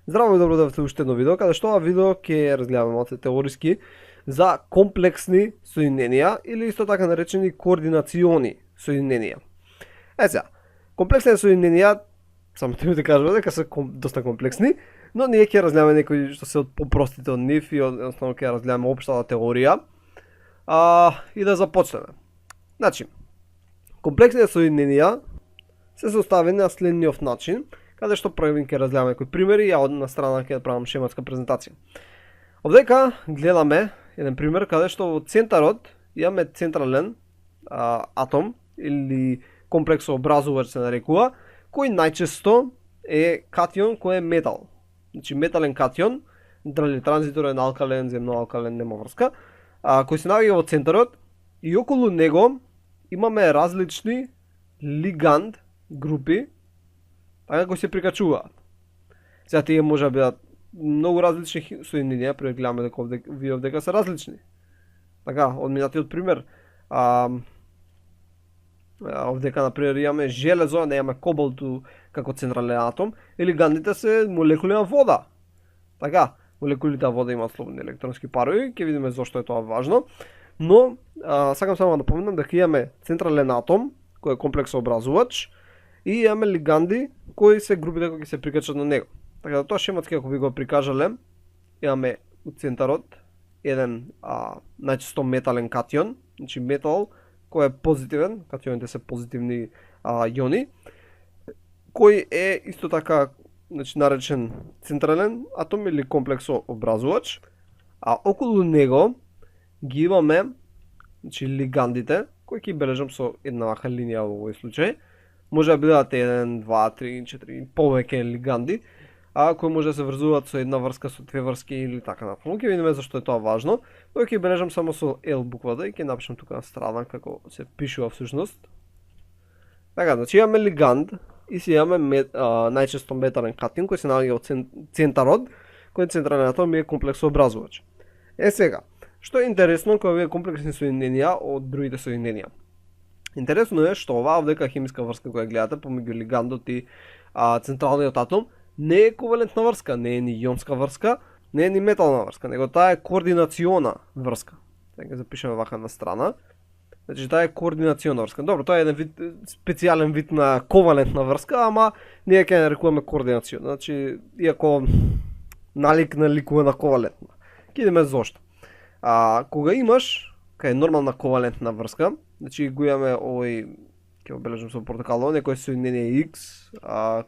Здраво и добро да уште едно видео, каде што ова видео ќе разгледаме малце теориски за комплексни соединенија или исто така наречени координациони соединенија. Сега, комплексни соединенија, само ти да кажам дека се доста комплексни, но ние ќе разгледаме некои што се од попростите од нив и односно ќе разгледаме општата теорија. И да започнеме. Значи, комплексни соединенија се составени на следниот начин, каде што први ќе разгледаме некои примери, а на страна ќе правам шематска презентација. Овдека гледаме еден пример каде што во центарот имаме централен атом или комплексообразувач се нарекува, кој најчесто е катион кој е метал. Значи метален катион, дали транзиторен, алкален, земно-алкален, нема врска, кој се наоѓа во центарот и околу него имаме различни лиганд групи, така кои се прикачуваат. Сега тие може да бидат многу различни соединенија, пред гледаме дека овдека се различни. Така, од минатиот пример, овдека например имаме железо, не имаме кобалту како централен атом, и лигандите се молекули на вода. Така, молекулите на вода имаат слободни електронски парови, ќе видиме зошто е тоа важно. Но сакам само да напоменам дека имаме централен атом кој е комплексообразувач и имаме лиганди кои се групите кои се прикачат на него. Така да тоа шематски ако ви го прикажале, имаме у центарот еден најчесто метален катион, значи метал кој е позитивен, катионите се позитивни иони, кој е исто така значи наречен централен атом или комплексообразувач, а околу него ги имаме значи лигандите кои ќе бележам со една вака линија во овој случај. Може да бидат 1, 2, 3, 4 повеќе лиганди, кои може да се врзуваат со една врска, со две врски или така натаму. Ќе видиме зашто е тоа важно. Но ќе бележам само со L буквата и ќе напишам тука на страна како се пишува всушност. Така, значи имаме лиганд и си имаме најчесто метален катион кој се наоѓа во центарот, кој е централен атом и е комплексообразувач. Сега, што е интересно кога овие комплексни соединенија од другите соединенија? Интересно е што оваа овдека хемиска врска која гледате помеѓу лигандот и централниот атом не е ковалентна врска, не е ни ионска врска, не е ни метална врска, него таа е координациона врска. Така запишеме вака на страна. Значи таа е координациона врска. Добро, тоа е еден вид специјален вид на ковалентна врска, ама ние ќе нарекуваме координациона. Значи иако наликува на ковалентна. Ќе видиме зошто. Кога имаш кај нормална ковалентна врска, значи го имаме овој, ќе го бележам со портокало, некој соединение X,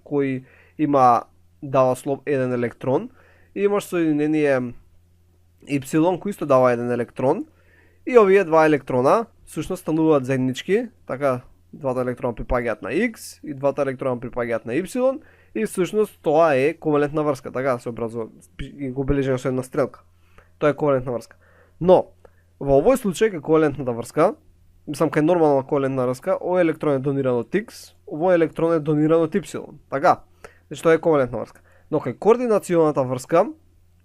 кој има дава слоб еден електрон, и имаш соединение Y кој исто дава еден електрон, и овие два електрона всушност стануваат заеднички, така двата електрона припаѓаат на X и двата електрона припаѓаат на Y, и всушност тоа е ковалентна врска, така се образува, го бележам со една стрелка. Тоа е ковалентна врска. Но во овој случај кај ковалентната врска, мислам кај нормална ковалентна врска, овој електрон е дониран од X, овој електрон е дониран од Y. Така, значи тоа е ковалентна врска. Но кај координационата врска,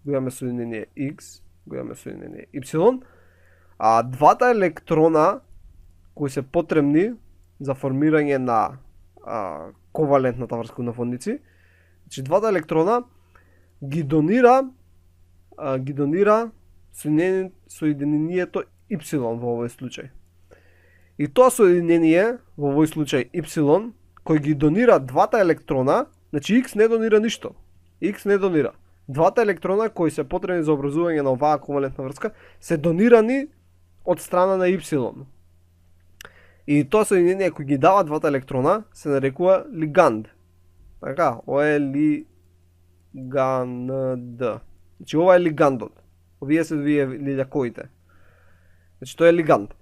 го имаме соединение X, го имаме соединение Y, двата електрона кои се потребни за формирање на ковалентната врска на фондици, значи двата електрона ги донира соединението Y во овој случај. И тоа соединение во овој случај Y кој ги донира двата електрона, значи X не донира ништо. X не донира. Двата електрона кои се потребни за образување на оваа ковалентна врска се донирани од страна на Y. И тоа соединение кој ги дава двата електрона се нарекува лиганд. Така, ова е лиганд. Значи ова е лигандот. Овие се лилјакоите. Значи тоа е лиганд.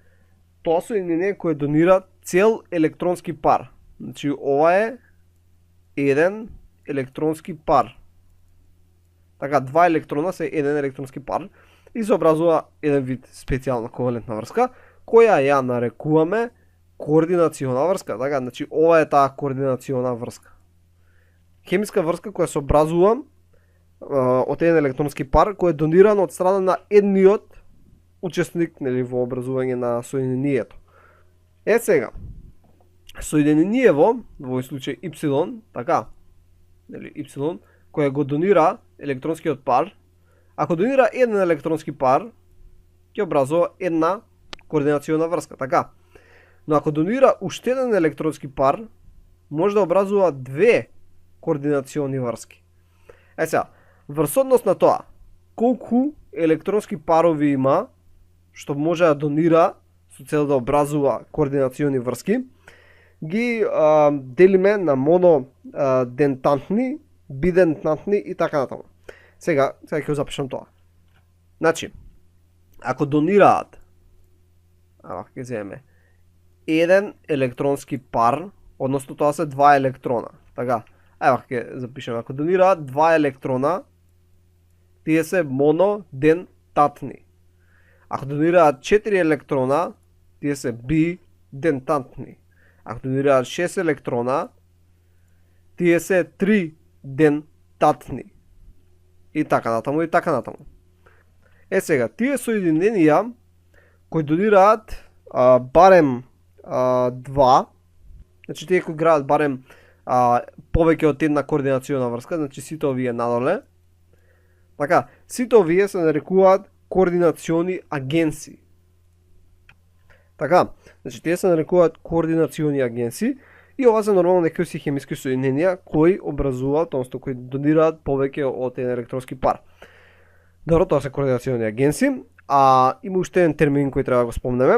Тоа соединение кој донира цел електронски пар. Значи ова е еден електронски пар. Така, два електрона се еден електронски пар и се образува еден вид специјална ковалентна врска, која ја нарекуваме координациона врска. Така, значи ова е таа координациона врска. Хемиска врска која се образува од еден електронски пар кој е дониран од страна на едниот учесник, нели, во образување на соединението. Сега, соединението во овој случај Y, така, нели, Y, која го донира електронскиот пар, ако донира еден електронски пар, ќе образува една координациона врска, така. Но ако донира уште еден електронски пар, може да образува две координациони врски. Сега, врз однос на тоа, колку електронски парови има, што може да донира со цел да образува координациони врски, ги делиме на монодентантни, бидентантни и така натаму. Сега ќе запишам тоа. Значи, ако донираат, ќе земеме еден електронски пар, односно тоа се два електрона. Така, ќе запишеме, ако донираат два електрона, тие се монодентатни. Ако донираат 4 електрона, тие се бидентантни. Ако донираат 6 електрона, тие се тридентатни. И така натаму, и така натаму. Сега, тие соединенија кои донираат барем 2, значи тие кои граат барем повеќе од една координациона врска, значи сите овие надоле, така, сите овие се нарекуваат координациони агенции. Така, значи тие се нарекуваат координациони агенции и ова се нормално некои хемиски соединенија кои образуваат, односно кои донираат повеќе од еден електронски пар. Добро, тоа се координациони агенции, има уште еден термин кој треба да го спомнеме,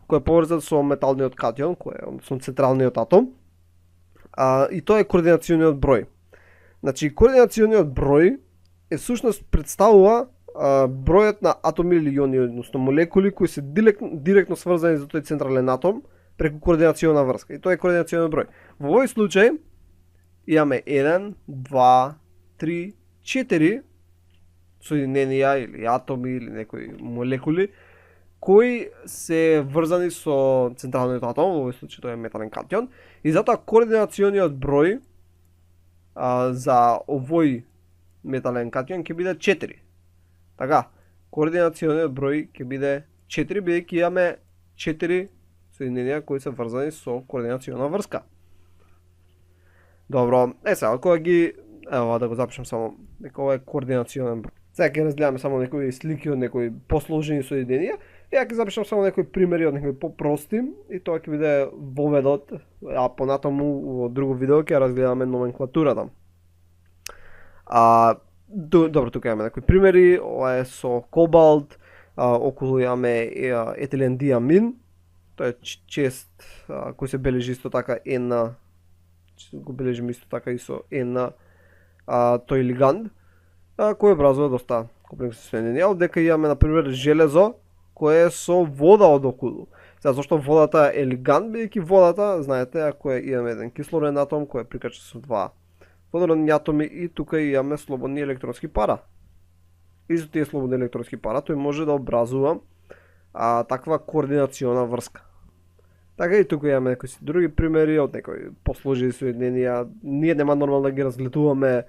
кој е поврзан со металниот катион, кој е односно централниот атом, и тоа е координациониот број. Значи, координациониот број е всушност представува бројот на атоми или иони, односно молекули кои се директно сврзани за тој централен атом преку координациона врска. И тоа е координационен број. Во овој случај имаме 1, 2, 3, 4 соединенија или атоми или некои молекули кои се врзани со централниот атом, во овој случај тоа е метален катион, и затоа координациониот број за овој метален катион ќе биде 4. Така, координациониот број ќе биде 4, бидејќи имаме 4 соединенија кои се врзани со координациона врска. Добро, сега, кога ги, ево да го запишам само, дека ова е координационен број. Сега ќе разгледаме само некои слики од некои посложени соединенија, и ја ќе запишам само некои примери од некои попрости, и тоа ќе биде воведот, а понатаму во друго видео ќе разгледаме номенклатурата. Добро, тука имаме некои примери, ова е со кобалт, околу имаме етилен диамин, тоа е чест кој се бележи исто така N, го бележиме исто така и со N тој лиганд, кој образува доста комплексни соединенија, одека имаме на пример железо кое е со вода од околу. Сега зашто водата е лиганд, бидејќи водата, знаете, ако имаме еден кислороден атом кој е прикачен со два водородни атоми и тука имаме слободни електронски пара. И за тие слободни електронски пара тој може да образува таква координациона врска. Така и тука имаме некои други примери од некои посложени соединенија. Ние нема нормално да ги разгледуваме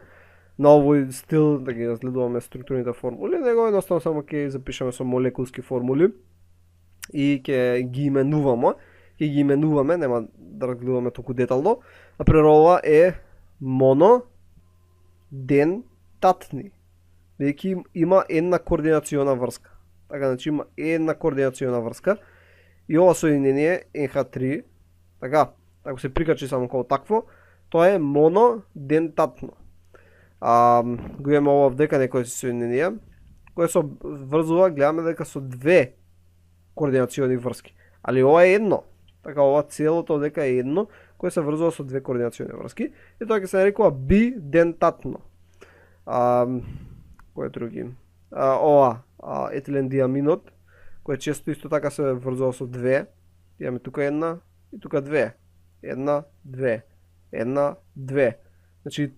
на овој стил, да ги разгледуваме структурните формули, него едноставно само ќе запишеме со молекулски формули и ќе ги именуваме, нема да разгледуваме толку детално. Например, ова е монодентатни, бидејќи има една координациона врска. Така, значи има една координациона врска и ова соединение NH3, така, ако се прикачи само како такво, тоа е монодентатно. Го имаме ова вдека некои соединенија, кои се врзува, гледаме дека со две координациони врски. Али ова е едно. Така, ова целото дека е едно, кој се врзува со две координациони врски, и тоа ќе се нарекува бидентатно. Кој други? Ова, етилен диаминот, кој често исто така се врзува со две. Имаме тука една и тука две. Една, две. Една, две. Значи,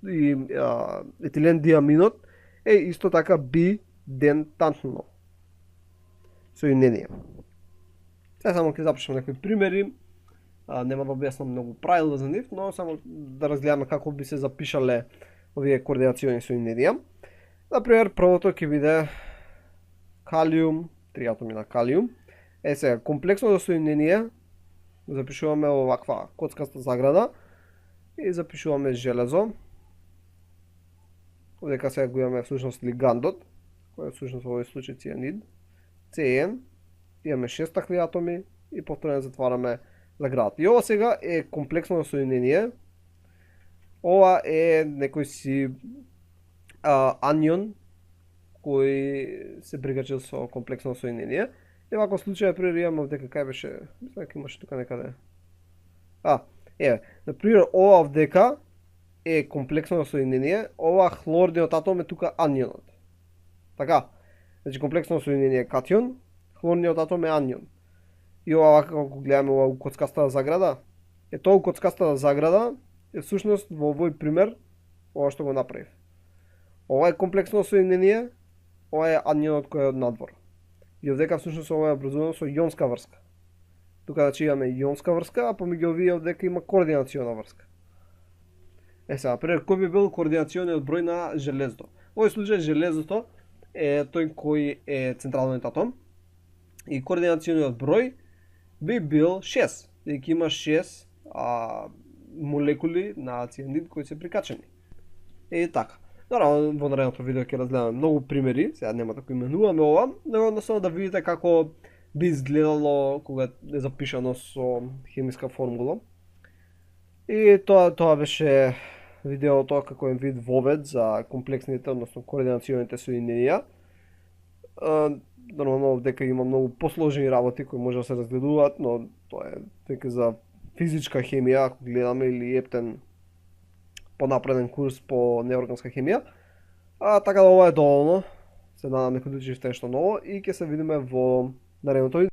етилен диаминот е исто така бидентатно соединение. Сега само ќе запишам некои примери. Нема да објаснам многу правила за нив, но само да разгледаме како би се запишале овие координациони соединенија. Например, првото ќе биде калиум, 3 атоми на калиум. Сега, комплексното соединение запишуваме оваква коцкаста заграда и запишуваме железо. Овдека сега го имаме всушност лигандот, кој е всушност во овој случај цианид, CN, имаме 6 такви атоми и повторно затвараме заградата. И ова сега е комплексно соединение. Ова е некој си анион кој се прикачил со комплексно соединение. И вако случај имаме овдека кај беше, мислам дека имаше тука некаде. Например, ова овдека е комплексно соединение, ова хлорниот атом е тука анионот. Така, значи комплексно соединение е катион, хлорниот атом е анион. И ова како гледаме ова коцкастата заграда, тоа коцкастата заграда е всушност во овој пример ова што го направив. Ова е комплексно соединение, ова е анионот кој е од надвор. И овдека всушност ова е образувано со јонска врска. Тука значи имаме јонска врска, а помеѓу овие овдека има координациона врска. Сега, например, кој би бил координациониот број на железото? Во овој случај железото е тој кој е централниот атом и координациониот број би бил 6, дека има 6 молекули на цианид кои се прикачени. И така. Наравно, во наредното видео ќе разгледаме многу примери, сега нема да го именуваме ова, но едноставно да видите како би изгледало кога е запишано со хемиска формула. И тоа беше видеото како е вид вовед за комплексните, односно координационите соединенија. Нормално овдека има многу посложени работи кои може да се разгледуваат, но тоа е дека за физичка хемија, ако гледаме, или ептен понапреден курс по неорганска хемија. Така да ова е доволно. Се надам дека научивте нешто ново и ќе се видиме во наредното видео.